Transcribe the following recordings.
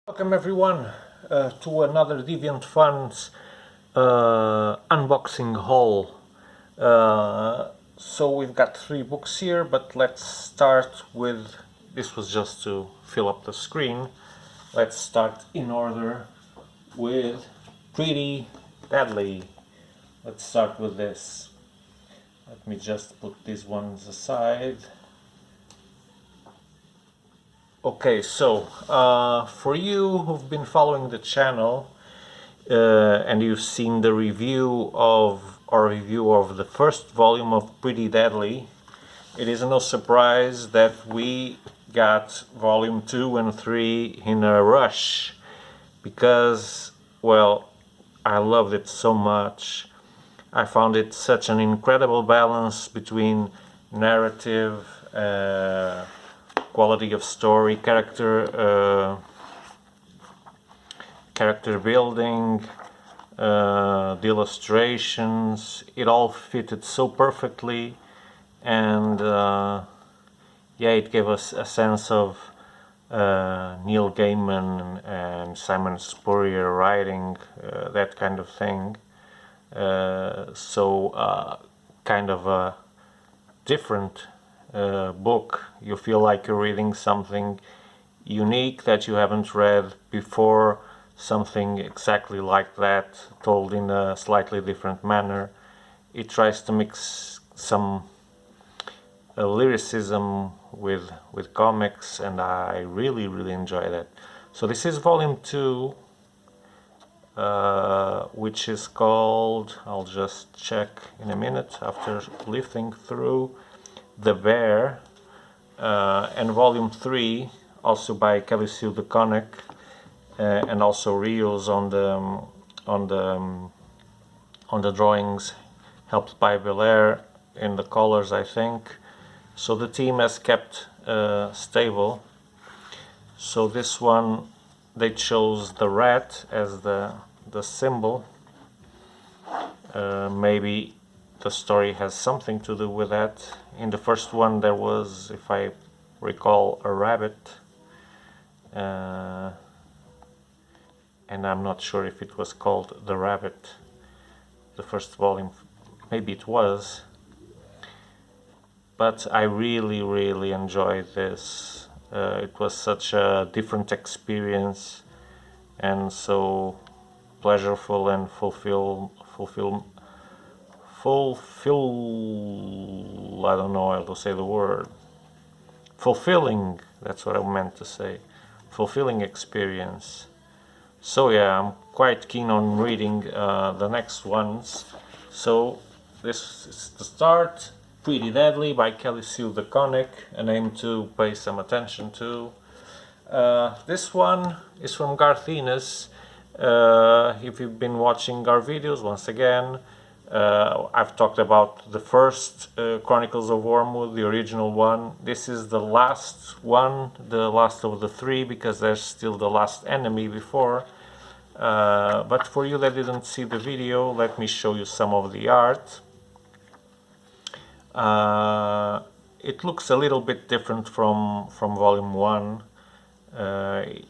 Welcome everyone to another Deviant.fun's unboxing haul. So we've got 3 books here, but let's start with, this was just to fill up the screen. Let's start in order with Pretty Deadly. Let's start with this. Let me just put these ones aside. Okay, so for you who've been following the channel and you've seen the review of the first volume of Pretty Deadly, it is no surprise that we got volume 2 and 3 in a rush because, well, I loved it so much. I found it such an incredible balance between narrative, quality of story, character building, the illustrations. It all fitted so perfectly, and yeah, it gave us a sense of Neil Gaiman and Simon Spurrier writing, that kind of thing. Kind of a different book. You feel like you're reading something unique that you haven't read before, something exactly like that, told in a slightly different manner. It tries to mix some lyricism with comics, and I really enjoy that. So this is volume 2, which is called, I'll just check in a minute after lifting through, The Bear, and volume 3, also by Kelly Sue DeConnick, and also Rios on the drawings, helped by Belair in the colors, I think. So the team has kept stable. So this one, they chose the rat as the symbol. Maybe the story has something to do with that. In the first one there was, if I recall, a rabbit, and I'm not sure if it was called The Rabbit, the first volume. Maybe it was, but I really enjoyed this. It was such a different experience, and so pleasurable and I don't know how to say the word. Fulfilling, that's what I meant to say. Fulfilling experience. So yeah, I'm quite keen on reading the next ones. So this is the start. Pretty Deadly by Kelly Sue DeConnick, a name to pay some attention to. This one is from Garth Ennis. If you've been watching our videos, once again, I've talked about the first Chronicles of Wormwood, the original one. This is the last one, the last of the 3, because there's still the last enemy before. But for you that didn't see the video, let me show you some of the art. It looks a little bit different from volume 1.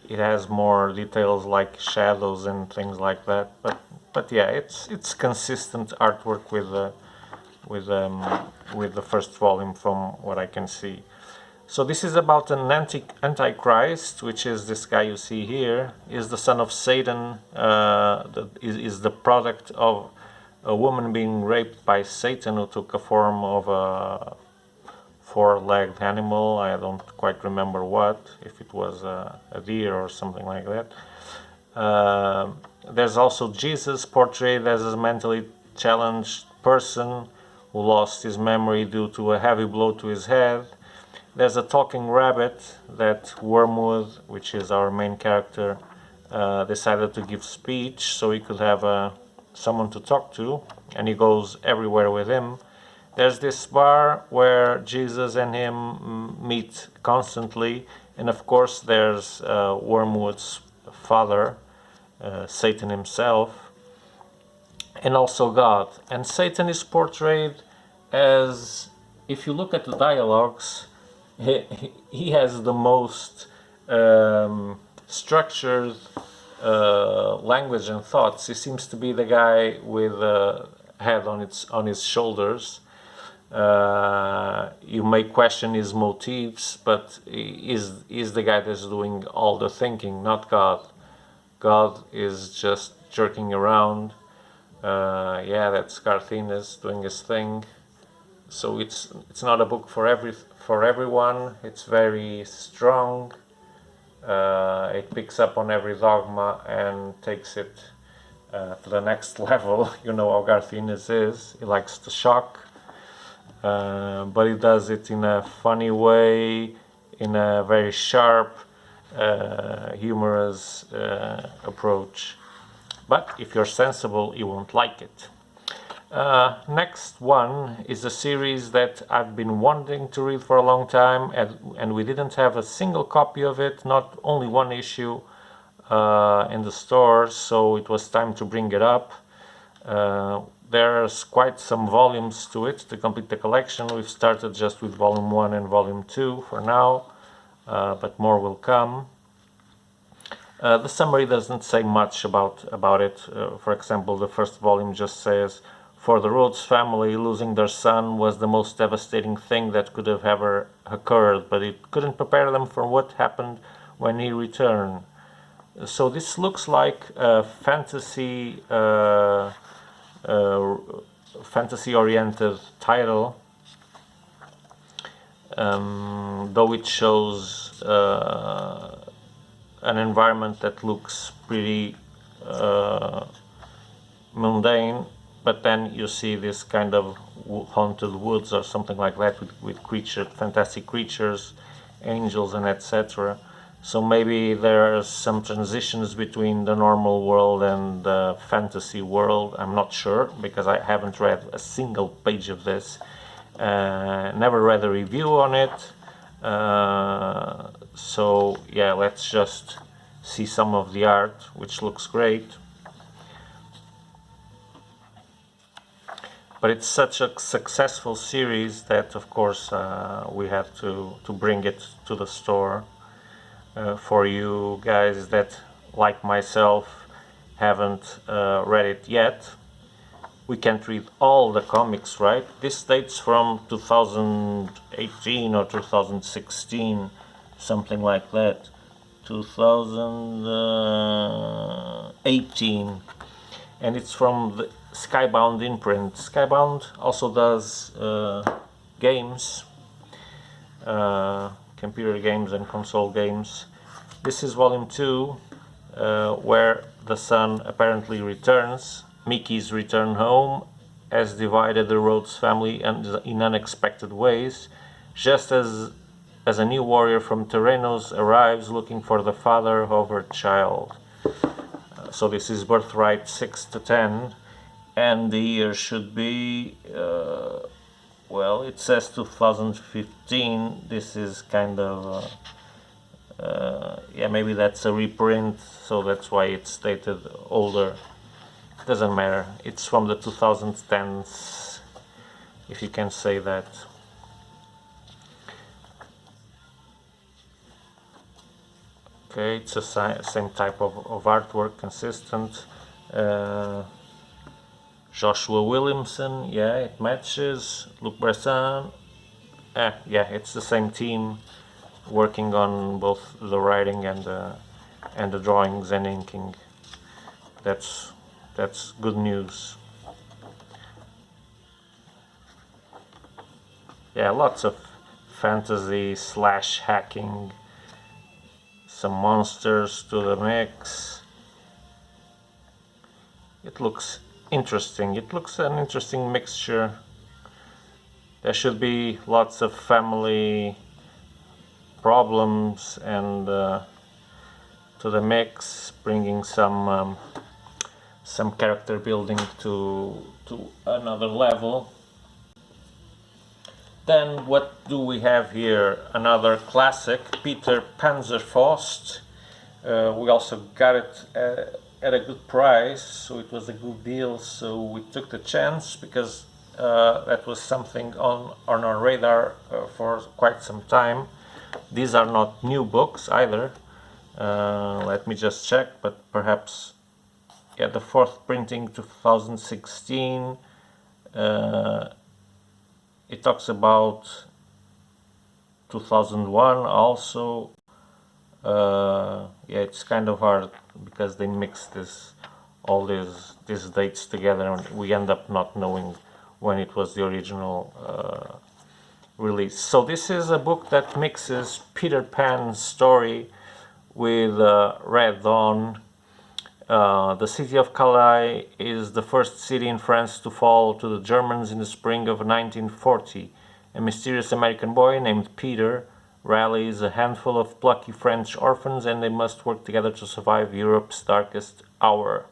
It has more details like shadows and things like that, but yeah, it's consistent artwork with the first volume from what I can see. So this is about an antichrist, which is this guy you see here, is the son of Satan, is the product of a woman being raped by Satan, who took a form of a 4-legged animal. I don't quite remember what, if it was a deer or something like that. There's also Jesus portrayed as a mentally challenged person who lost his memory due to a heavy blow to his head. There's a talking rabbit that Wormwood, which is our main character, decided to give speech so he could have someone to talk to, and he goes everywhere with him. There's this bar where Jesus and him meet constantly, and of course there's Wormwood's father, Satan himself, and also God. And Satan is portrayed as, if you look at the dialogues, he has the most structured language and thoughts. He seems to be the guy with a head on his shoulders. You may question his motives, but he's the guy that's doing all the thinking, not God. God is just jerking around. Yeah, that's Garthinus doing his thing. So it's not a book for everyone. It's very strong. It picks up on every dogma and takes it to the next level. You know how Garthinus is. He likes to shock, but he does it in a funny way, in a very sharp, humorous approach. But if you're sensible, you won't like it. Next one is a series that I've been wanting to read for a long time, and we didn't have a single copy of it, not only one issue in the stores, so it was time to bring it up. There's quite some volumes to it to complete the collection. We've started just with volume 1 and volume 2 for now, but more will come. The summary doesn't say much about it. For example, the first volume just says, for the Rhodes family, losing their son was the most devastating thing that could have ever occurred, but it couldn't prepare them for what happened when he returned. So this looks like a fantasy-oriented title, though it shows an environment that looks pretty mundane, but then you see this kind of haunted woods or something like that with fantastic creatures, angels and etc. So maybe there are some transitions between the normal world and the fantasy world. I'm not sure, because I haven't read a single page of this. Never read a review on it. So yeah, let's just see some of the art, which looks great. But it's such a successful series that, of course, we have to bring it to the store. For you guys that, like myself, haven't read it yet, we can't read all the comics, right? This dates from 2018 or 2016, something like that. 2018, and it's from the Skybound imprint. Skybound also does games, computer games and console games. This is volume 2, where the son apparently returns. Mickey's return home has divided the Rhodes family in unexpected ways, just as a new warrior from Terrenos arrives looking for the father of her child. So this is Birthright 6 to 10, and the year should be, well, it says 2015. This is kind of, yeah, maybe that's a reprint, so that's why it's stated older. Doesn't matter, it's from the 2010s, if you can say that. Okay, it's the same type of artwork, consistent. Joshua Williamson, yeah, it matches. Luc Besson, yeah, it's the same team working on both the writing and the drawings and inking. That's good news. Yeah, lots of fantasy / hacking, some monsters to the mix. It looks interesting. It looks an interesting mixture. There should be lots of family problems and to the mix, bringing some character building to another level. Then what do we have here? Another classic, Peter Panzerfaust. We also got it at a good price, so it was a good deal, so we took the chance, because that was something on our radar for quite some time. These are not new books either. Let me just check, but perhaps, yeah, the fourth printing 2016. It talks about 2001 also. Yeah, it's kind of hard because they mix all these dates together, and we end up not knowing when it was the original release. So this is a book that mixes Peter Pan's story with Red Dawn. The city of Calais is the first city in France to fall to the Germans in the spring of 1940. A mysterious American boy named Peter rallies a handful of plucky French orphans, and they must work together to survive Europe's darkest hour.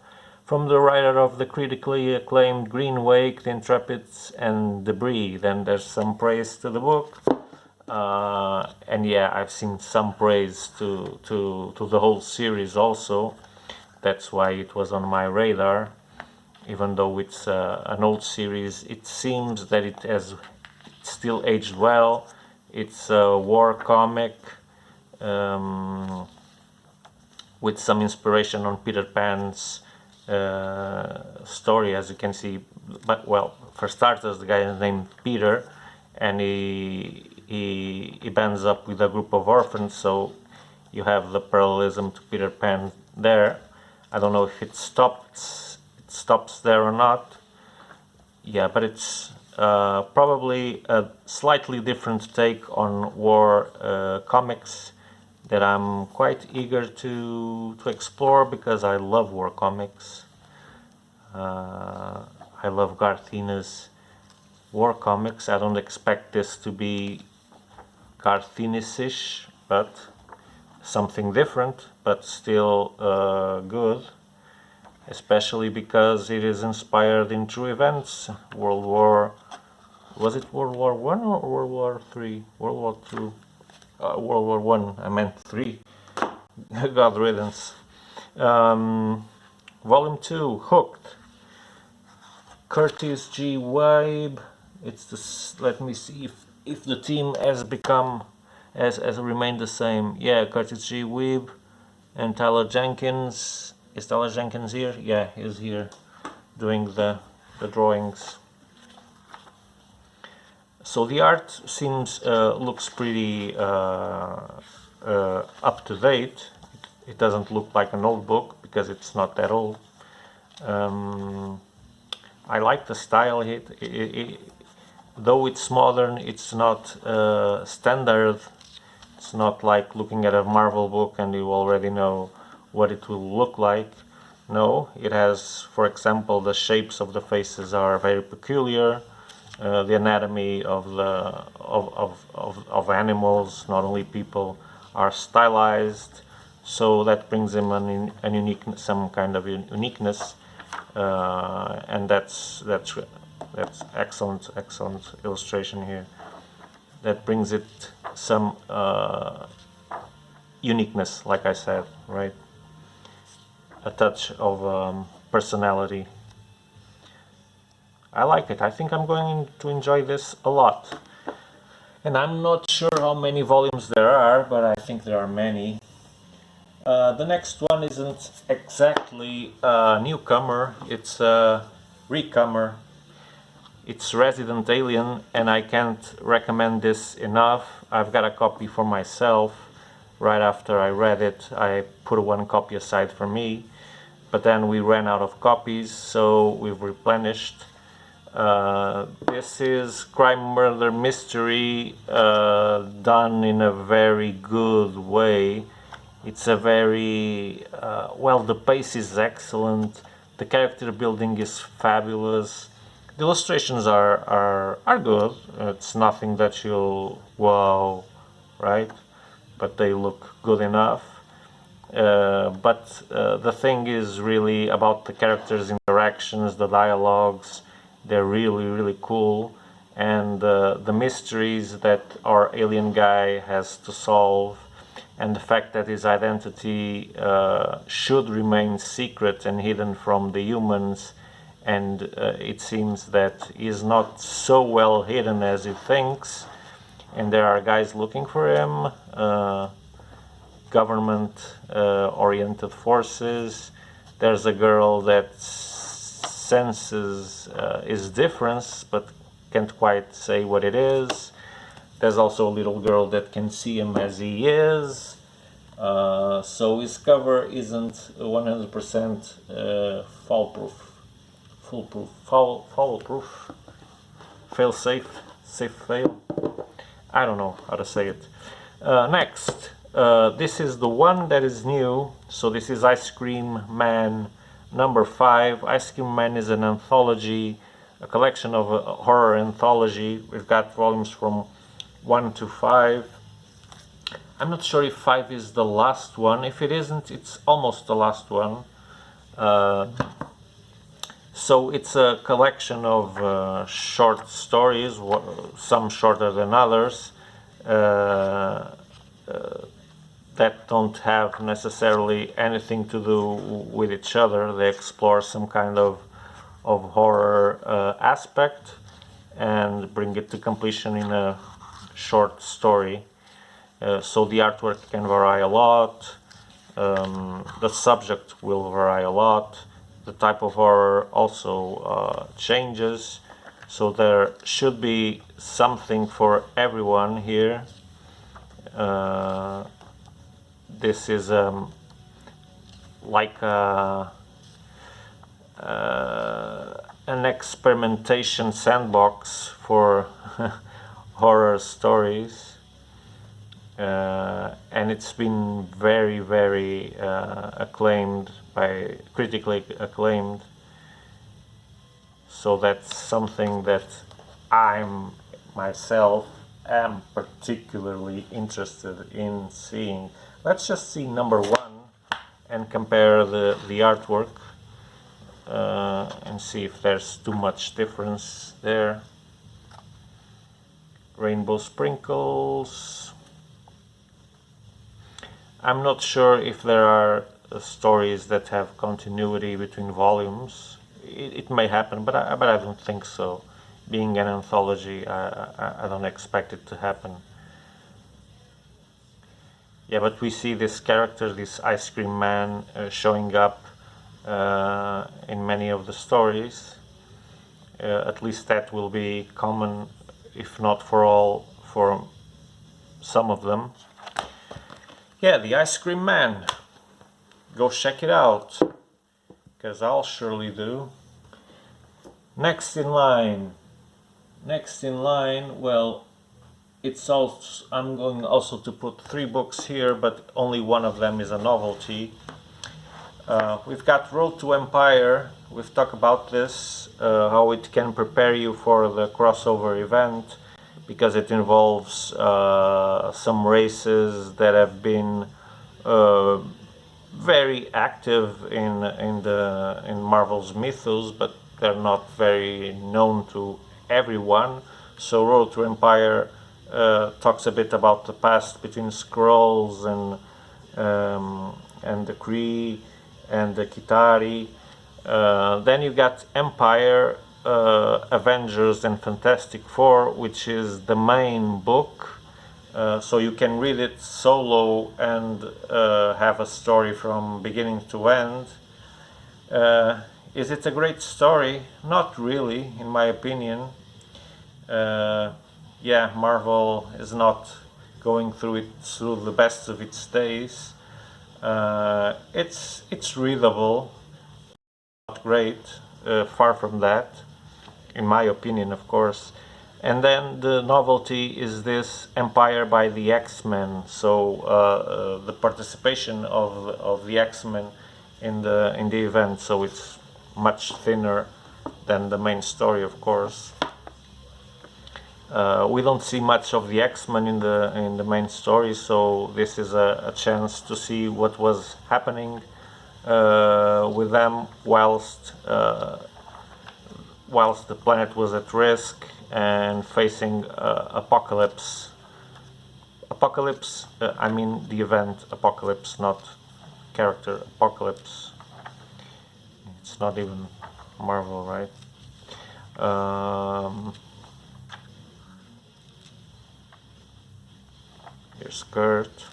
From the writer of the critically acclaimed Green Wake, The Intrepids, and Debris. Then there's some praise to the book. And yeah, I've seen some praise to the whole series also. That's why it was on my radar. Even though it's an old series, it seems that it has still aged well. It's a war comic with some inspiration on Peter Pan's story, as you can see. But well, for starters, the guy is named Peter, and he bands up with a group of orphans, so you have the parallelism to Peter Pan there. I don't know if it stops there or not. Yeah, but it's probably a slightly different take on war comics that I'm quite eager to explore, because I love war comics. I love Garth war comics. I don't expect this to be Garth-ish, but something different, but still good, especially because it is inspired in true events. Was it World War One or World War Three? World War Two, World War One. I meant three. God riddance. Volume 2, Hooked. Curtis G. Wabe. It's this. Let me see if the team has remained the same. Yeah, Curtis G. Weeb and Tyler Jenkins. Is Tyler Jenkins here? Yeah, he's here doing the drawings. So the art looks pretty up to date. It doesn't look like an old book because it's not that old. I like the style. Though it's modern, it's not standard. It's not like looking at a Marvel book and you already know what it will look like. No, it has, for example, the shapes of the faces are very peculiar. The anatomy of animals, not only people, are stylized, so that brings them some kind of uniqueness, and that's excellent illustration here. That brings it some uniqueness, like I said, right? A touch of personality. I like it. I think I'm going to enjoy this a lot. And I'm not sure how many volumes there are, but I think there are many. The next one isn't exactly a newcomer, it's a recomer. It's Resident Alien, and I can't recommend this enough. I've got a copy for myself. Right after I read it, I put one copy aside for me, but then we ran out of copies, so we've replenished. This is crime, murder, mystery done in a very good way. It's a very well, the pace is excellent, the character building is fabulous, the illustrations are good. It's nothing that you'll wow, right? But they look good enough. But the thing is really about the characters' interactions, the dialogues. They're really cool, and the mysteries that our alien guy has to solve, and the fact that his identity should remain secret and hidden from the humans, and it seems that he's not so well hidden as he thinks, and there are guys looking for him. government oriented forces. There's a girl that senses his difference but can't quite say what it is. There's also a little girl that can see him as he is. So his cover isn't 100% foolproof, fail-safe, safe fail. I don't know how to say it. Next, this is the one that is new. So this is Ice Cream Man number 5. Ice Cream Man is an anthology, a collection of a horror anthology. We've got volumes from 1 to 5. I'm not sure if 5 is the last one. If it isn't, it's almost the last one. So it's a collection of short stories, some shorter than others, that don't have necessarily anything to do with each other. They explore some kind of horror aspect and bring it to completion in a short story. So the artwork can vary a lot, the subject will vary a lot, the type of horror also changes, so there should be something for everyone here. This is like an experimentation sandbox for horror stories. And it's been very acclaimed, critically acclaimed. So that's something that I'm myself am particularly interested in seeing. Let's just see number 1 and compare the artwork and see if there's too much difference there. Rainbow sprinkles. I'm not sure if there are stories that have continuity between volumes. It may happen, but I don't think so. Being an anthology, I don't expect it to happen. Yeah, but we see this character, this Ice Cream Man, showing up in many of the stories. At least that will be common, if not for all, for some of them. Yeah, the Ice Cream Man. Go check it out, because I'll surely do. Next in line, well, it's also, I'm going also to put 3 books here, but only one of them is a novelty. We've got Road to Empire. We've talked about this, how it can prepare you for the crossover event, because it involves some races that have been very active in Marvel's mythos, but they're not very known to everyone. So Road to Empire talks a bit about the past between Skrulls and the Kree and the Kitari. Then you got Empire, Avengers and Fantastic Four, which is the main book. So you can read it solo and have a story from beginning to end. Is it a great story? Not really, in my opinion. Yeah, Marvel is not going through the best of its days. It's readable, not great, far from that, in my opinion, of course. And then the novelty is this Empire by the X-Men. So the participation of the X-Men in the event. So it's much thinner than the main story, of course. We don't see much of the X-Men in the main story, so this is a chance to see what was happening with them whilst the planet was at risk and facing apocalypse. I mean the event Apocalypse, not character Apocalypse. It's not even Marvel, right? Your skirt.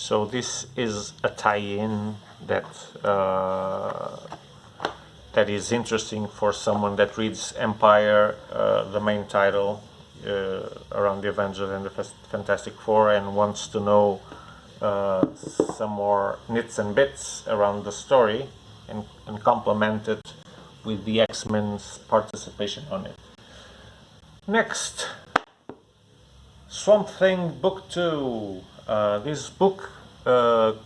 So this is a tie-in that that is interesting for someone that reads Empire, the main title, around the Avengers and the Fantastic Four, and wants to know some more nits and bits around the story and complement it with the X-Men's participation on it. Next, Swamp Thing Book 2. These book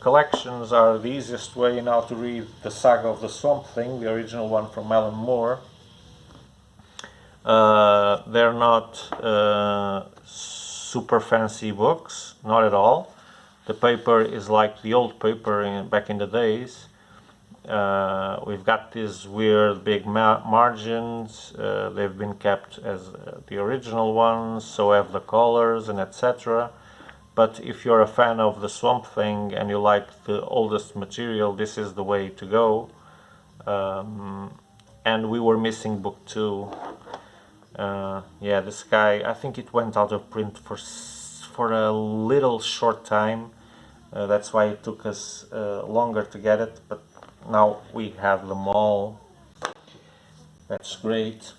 collections are the easiest way now to read the saga of the Swamp Thing, the original one from Alan Moore. They're not super fancy books, not at all. The paper is like the old paper back in the days. We've got these weird big margins. They've been kept as the original ones, so have the colors and etc. But if you're a fan of the Swamp Thing and you like the oldest material, this is the way to go. And we were missing book 2. Yeah, this guy, I think it went out of print for a little short time. That's why it took us longer to get it, but now we have them all. That's great.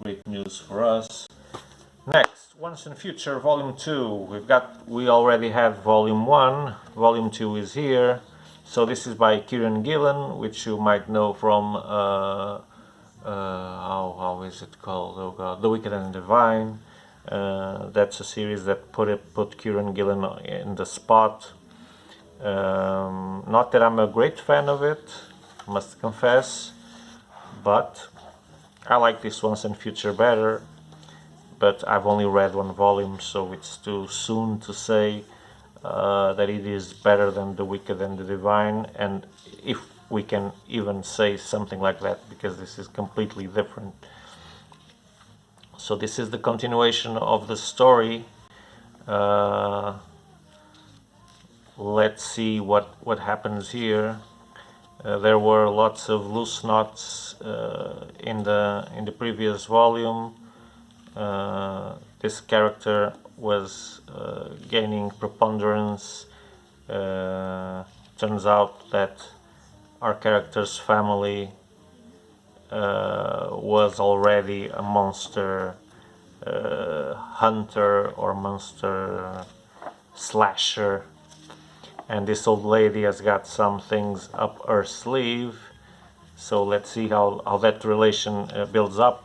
Great news for us. Next, Once and Future Volume 2. We already had Volume 1. Volume 2 is here. So this is by Kieran Gillen, which you might know from how is it called? Oh God, The Wicked and the Divine. That's a series that put Kieran Gillen in the spot. Not that I'm a great fan of it, must confess, but I like this Once and Future better. But I've only read one volume, so it's too soon to say that it is better than The Wicked and the Divine, and if we can even say something like that, because this is completely different. So this is the continuation of the story. Let's see what happens here. There were lots of loose knots in the previous volume. This character was gaining preponderance. Turns out that our character's family was already a monster hunter or monster slasher, and this old lady has got some things up her sleeve. So let's see how that relation builds up.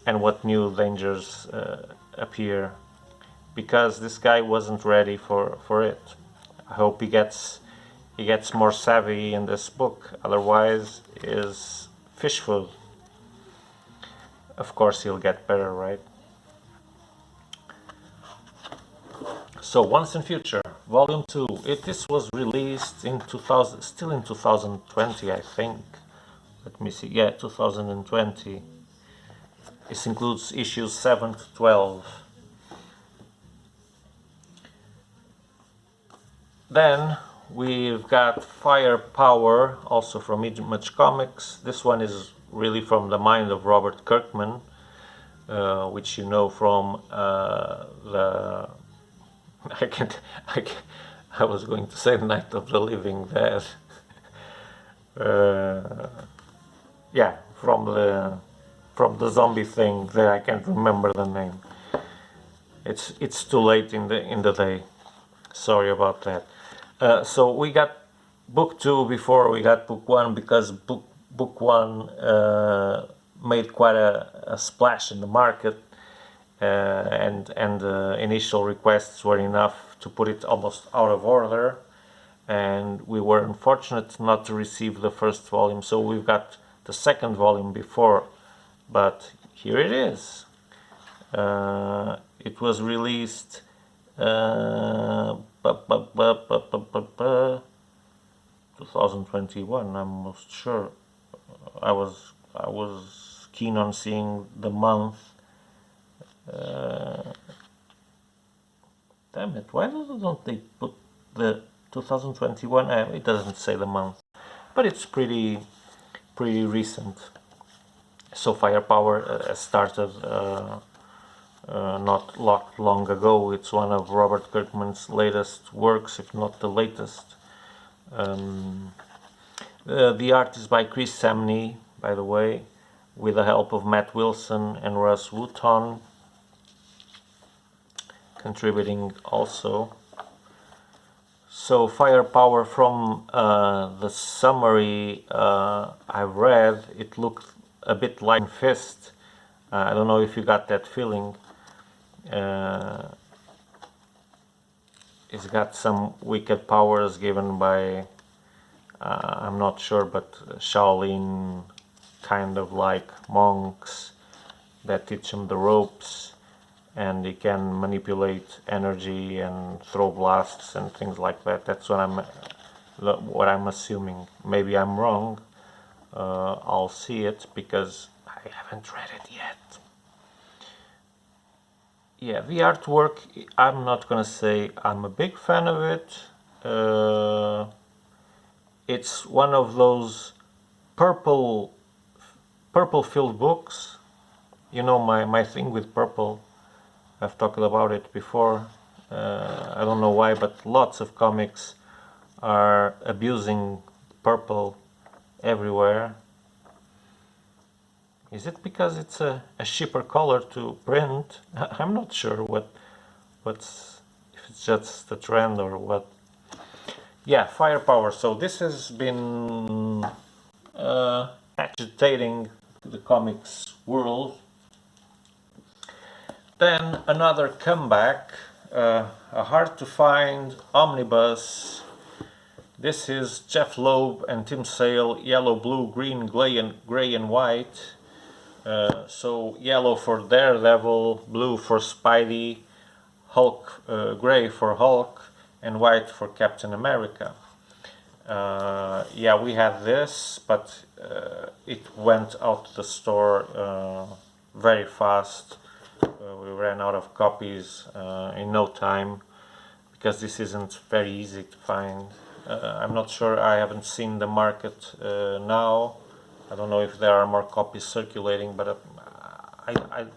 And what new dangers appear, because this guy wasn't ready for it. I hope he gets more savvy in this book, otherwise is fish food. Of course he'll get better, right? So Once and Future, Volume 2. This was released in 2020, I think. Let me see. Yeah, 2020. This includes issues 7 to 12. Then we've got Firepower, also from Image Comics. This one is really from the mind of Robert Kirkman, which you know from the... I was going to say Night of the Living Dead. Yeah, from the zombie thing there. I can't remember the name. It's too late in the day. Sorry about that. So we got book 2 before we got book 1, because book 1 made quite a splash in the market, and the initial requests were enough to put it almost out of order, and we were unfortunate not to receive the first volume, so we've got the second volume before. But here it is. It was released 2021. I'm most sure. I was keen on seeing the month. Damn it! Why don't they put the 2021? It doesn't say the month, but it's pretty recent. So Firepower started not long ago. It's one of Robert Kirkman's latest works, if not the latest. The art is by Chris Samney, by the way, with the help of Matt Wilson and Russ Wooton contributing also. So firepower, from the summary I've read, it looked a bit like Fist. I don't know if you got that feeling. It's got some wicked powers given by, I'm not sure, but Shaolin kind of like monks that teach him the ropes, and he can manipulate energy and throw blasts and things like that. That's what I'm assuming. Maybe I'm wrong. I'll see it because I haven't read it yet. Yeah, the artwork, I'm not gonna say I'm a big fan of it. It's one of those purple filled books. You know my thing with purple. I've talked about it before. I don't know why, but lots of comics are abusing purple everywhere. Is it because it's a cheaper color to print? I'm not sure what's, if it's just a trend or what. Yeah, firepower. So this has been agitating the comics world. Then another comeback, a hard to find omnibus. This is Jeff Loeb and Tim Sale, yellow, blue, green, gray and white. So yellow for Daredevil, blue for Spidey, Hulk, gray for Hulk, and white for Captain America. Yeah, we had this, but it went out to the store very fast. We ran out of copies in no time, because this isn't very easy to find. I'm not sure, I haven't seen the market now. I don't know if there are more copies circulating, but I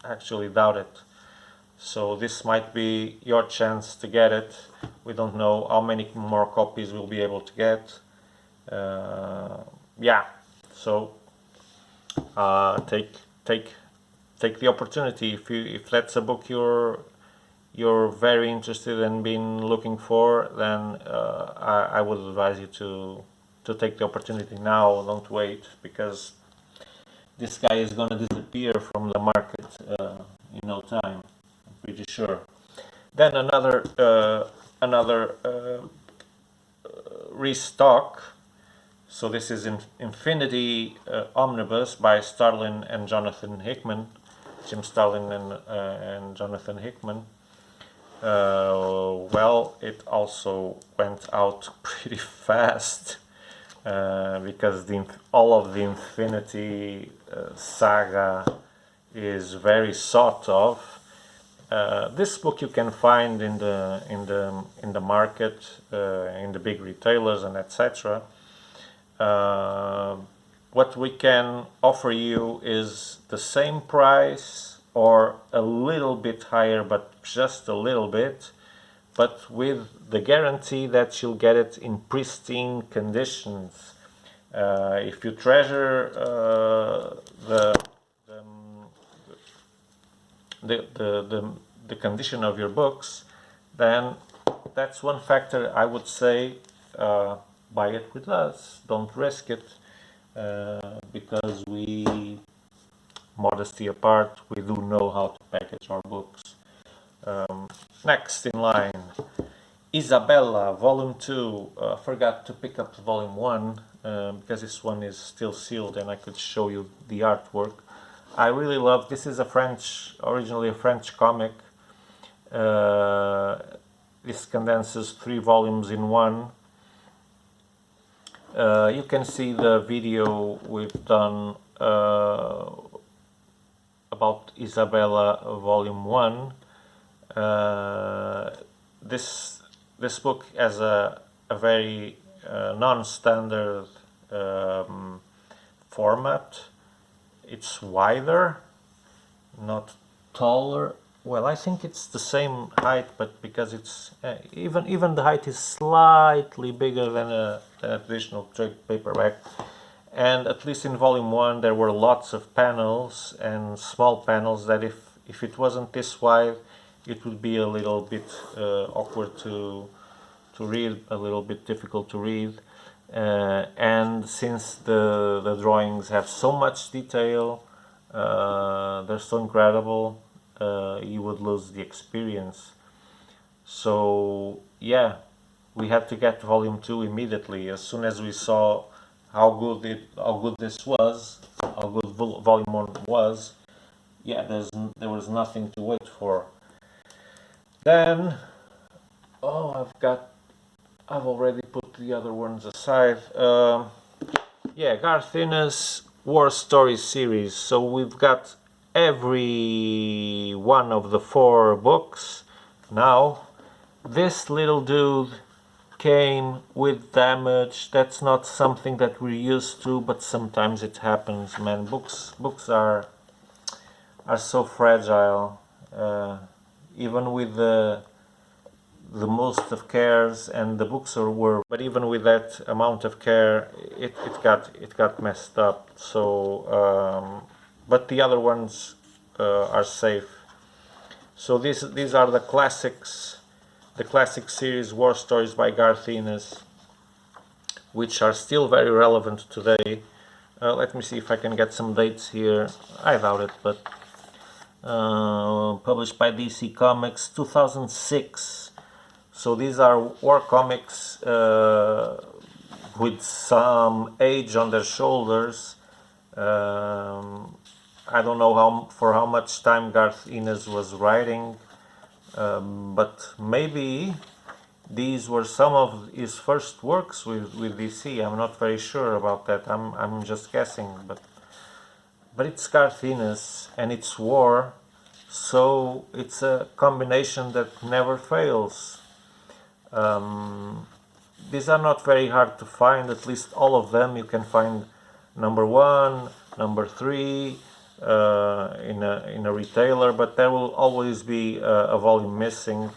actually doubt it. So this might be your chance to get it. We don't know how many more copies we'll be able to get. Yeah, so take the opportunity. If that's a book you're very interested in, been looking for, then I would advise you to take the opportunity now. Don't wait, because this guy is going to disappear from the market in no time. I'm pretty sure. Then another restock. So this is Infinity Omnibus by Starlin and Jonathan Hickman, Jim Starlin and Jonathan Hickman. Well, it also went out pretty fast because all of the Infinity saga is very sought of. This book you can find in the market, in the big retailers and etc. What we can offer you is the same price or a little bit higher, but just a little bit, but with the guarantee that you'll get it in pristine conditions. If you treasure the condition of your books, then that's one factor I would say. Buy it with us. Don't risk it, because we, modesty apart, we do know how to package our books. Next in line, Isabella Volume 2. Forgot to pick up Volume 1 because this one is still sealed and I could show you the artwork. I really love, this is originally a French comic. This condenses 3 volumes in one. You can see the video we've done about Isabella Volume 1. This book has a very non-standard format. It's wider, not taller. Well, I think it's the same height, but because it's even the height is slightly bigger than a traditional trade paperback. And at least in volume 1 there were lots of panels and small panels that if it wasn't this wide it would be a little bit awkward to read, a little bit difficult to read. And since the drawings have so much detail, they're so incredible, you would lose the experience. So yeah, we had to get volume 2 immediately as soon as we saw how good this was, how good volume 1 was. Yeah, there was nothing to wait for. Then, oh, I've already put the other ones aside. Yeah, Garth Ennis War Stories series. So we've got every one of the 4 books now. This little dude came with damage. That's not something that we're used to, but sometimes it happens, man. Books are so fragile. Even with the most of cares, and the books were, but even with that amount of care, it got messed up. So, but the other ones are safe. So these are the classics. The classic series War Stories by Garth Ennis, which are still very relevant today. Let me see if I can get some dates here. I doubt it, but published by DC Comics, 2006. So these are war comics with some age on their shoulders. I don't know for how much time Garth Ennis was writing. But maybe these were some of his first works with DC. I'm not very sure about that. I'm just guessing. But it's Garth Ennis and it's war, so it's a combination that never fails. These are not very hard to find. At least all of them you can find. Number 1, number 3. In a retailer, but there will always be a volume missing.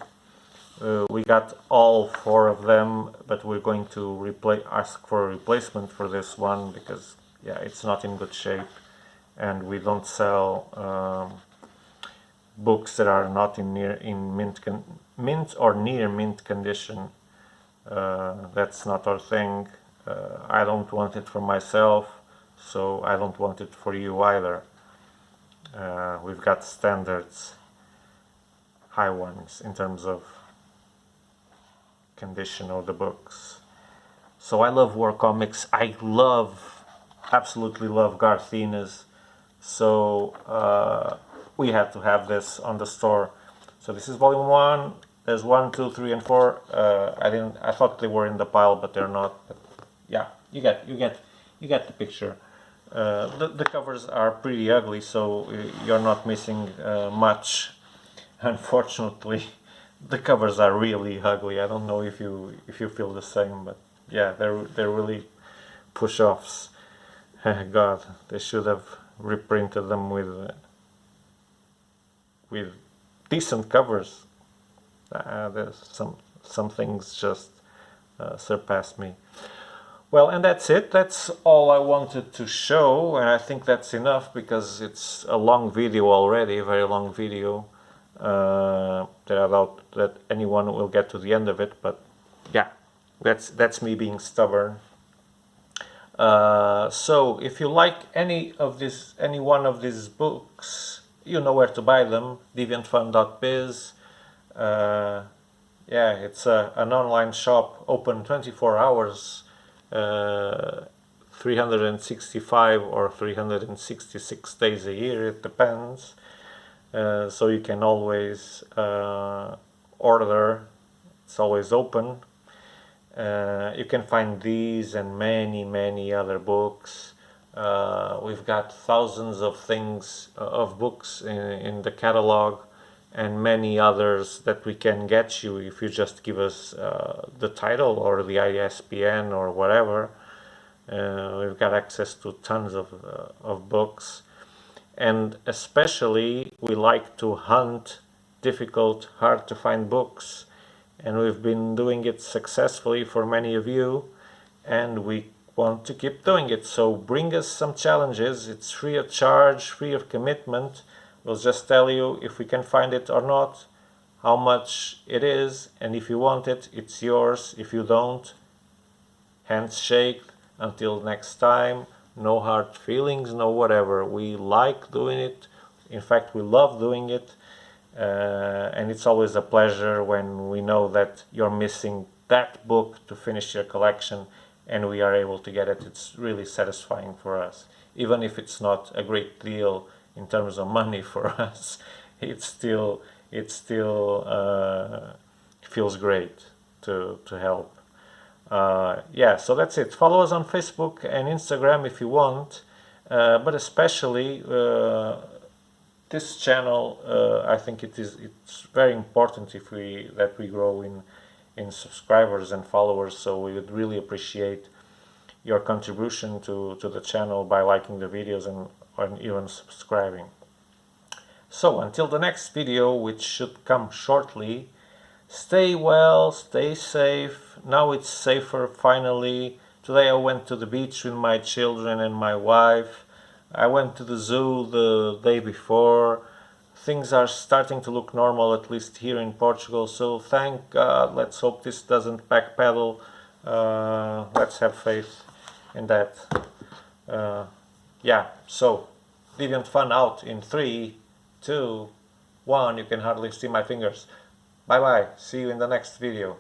We got all 4 of them, but we're going to ask for a replacement for this one because yeah, it's not in good shape, and we don't sell books that are not in mint or near mint condition. That's not our thing. I don't want it for myself, so I don't want it for you either. We've got standards, high ones in terms of condition of the books. So I love war comics. I absolutely love Garth Ennis. So we had to have this on the store. So this is volume 1. There's 1, 2, 3, and 4. I thought they were in the pile, but they're not. But yeah, you get the picture. The covers are pretty ugly, so you're not missing much. Unfortunately, the covers are really ugly. I don't know if you feel the same, but yeah, they're really push-offs. God, they should have reprinted them with decent covers. There's some things just surpass me. Well, and that's it. That's all I wanted to show, and I think that's enough because it's a long video already, a very long video. That I doubt that anyone will get to the end of it, but yeah, that's me being stubborn. So if you like any one of these books, you know where to buy them. Deviant.fun.biz. Yeah, it's an online shop open 24 hours. 365 or 366 days a year, it depends. So you can always order, it's always open. You can find these and many other books. We've got thousands of books in the catalog, and many others that we can get you if you just give us the title or the ISBN or whatever. We've got access to tons of books, and especially we like to hunt difficult, hard to find books, and we've been doing it successfully for many of you, and we want to keep doing it. So bring us some challenges. It's free of charge, free of commitment. We'll just tell you if we can find it or not, how much it is, and if you want it, it's yours. If you don't, hands shake. Until next time, no hard feelings, no whatever. We like doing it. In fact, we love doing it. And it's always a pleasure when we know that you're missing that book to finish your collection and we are able to get it. It's really satisfying for us. Even if it's not a great deal in terms of money for us, it still feels great to help. Yeah, so that's it. Follow us on Facebook and Instagram if you want, but especially this channel. I think it's very important that we grow in subscribers and followers. So we would really appreciate your contribution to the channel by liking the videos and even subscribing. So until the next video, which should come shortly, stay well, stay safe. Now it's safer finally. Today I went to the beach with my children and my wife. I went to the zoo the day before. Things are starting to look normal, at least here in Portugal. So thank God. Let's hope this doesn't backpedal. Let's have faith in that. Yeah, so Deviant.fun out in 3, 2, 1. You can hardly see my fingers. Bye bye. See you in the next video.